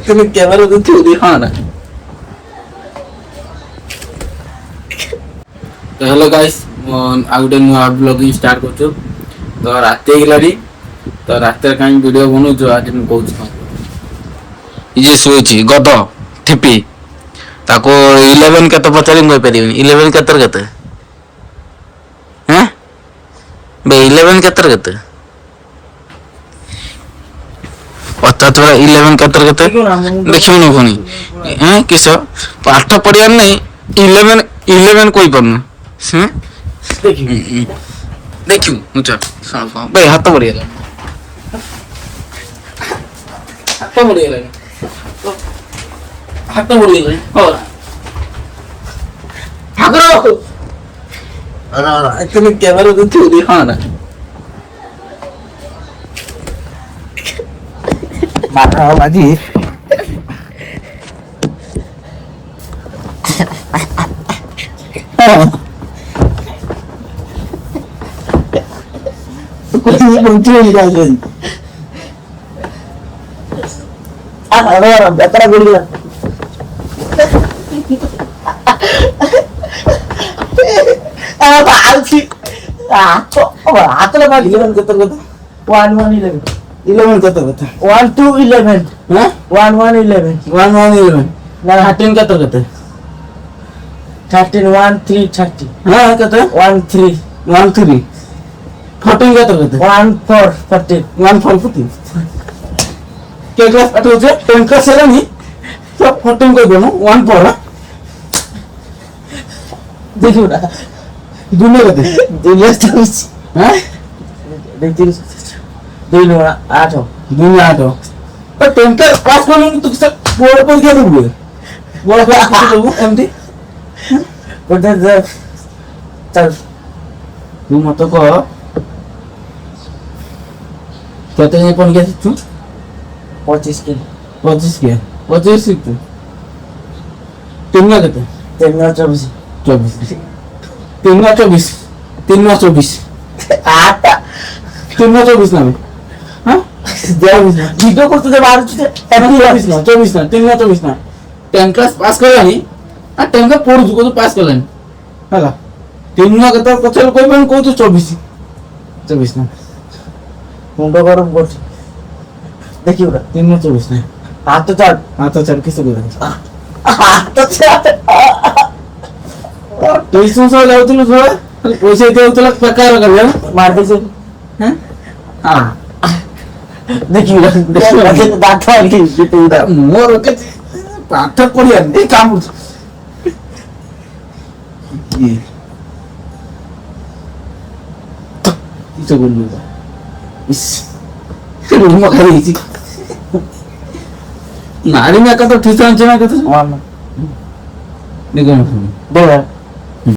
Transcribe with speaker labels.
Speaker 1: তুমি ক্যামেরা দিচ্ছি হ্যাঁ না। ତ ହ୍ୟାଲୋ ଗାଇସ୍, ମୁଁ ଆଉ ଗୋଟେ ନୂଆ ବ୍ଲଗିଂ ଷ୍ଟାର୍ଟ କରୁଛୁ। ତ ରାତି ହେଇଗଲାଣି, ତ ରାତିରେ କାହିଁକି ଭିଡ଼ିଓ ବନଉଛୁ ଆଜି ମୁଁ କହୁଛି। ଇଏ ଶୋଇଛି ଗଧ ଠିପି, ତାକୁ 11 କେତେ ପଚାରି ମୁଁ କହିପାରିବିନି। 11 କେତେରେ କେତେ? ହଁ ବେ 11 କେତେରେ କେତେ ପଚାରୁଛୁ? 11 କେତେରେ କେତେ ଦେଖିବୁନି ପୁଣି କିସ ପାଠ ପଢିବାର ନାହିଁ। 11 କହିପାରୁନୁ ଦେଖିବୁ ଭାଇ ହାତ ବଢିଗଲାଣି, ହାତ ବଢିଗଲାଣି, ହାତ ବଢିଗଲାଣି। তুমি ক্যামেরা দিচ্ছি হ্যাঁ না। বাজি বেতরা গুলি হাতলে পারি 11 কত কত 1 1 11 11 কত কত 1 2 11 হ্যাঁ 1 1 11 1 1 11 না 13 কত কত 13 1 3 30 হ্যাঁ কত 1 3 1 3 14 কত কত 1 4 30 1 4 40 কে ক্লাস পাঠ হচ্ছে 10 ক্লাস এলানি সব 14 কই দেবো 1 4 দেখো না দুনিয়া কত দুনিয়া চাইছি হ্যাঁ দেখি 2 নো 8 2 নো 8 তো 10 ক্লাস পাস করলে তো বড় পরীক্ষা দেব, বড় পরীক্ষা দেব এমডি ওটা চল তুই মত কো কত নিয়ে পড় গেছিস তুই? 25 কে 25 কে 25 শিখতে 3 না কত 3 না 24 24 3 না 24 3 না 24 আটা 3 না 24 না হ্যাঁ দেখিস না ভিডিও করতে যে বার হচ্ছে 24 না 24 না 3 না 24 না 10 ক্লাস পাস করলানি আর 10 কা পড়ু কত পাস করলানি ହେଲା 3 না কত পছল কইবেন কত 24 24 না মুন্ড গরম করছে দেখি ওটা 3 না 24 না হাত চার কিছু করে হাত চার টিউশন সব লাউছিল সব পয়সা দিতে হতো বেকার করে মার দিছে হ্যাঁ হ্যাঁ দেখি দাঁত আর কি মোর ওকে পাঠ পড়িয়া এই কাম কিছু বলবো ইস রুম খাইছি নারী না কত টিউশন আছে না কত দেখো না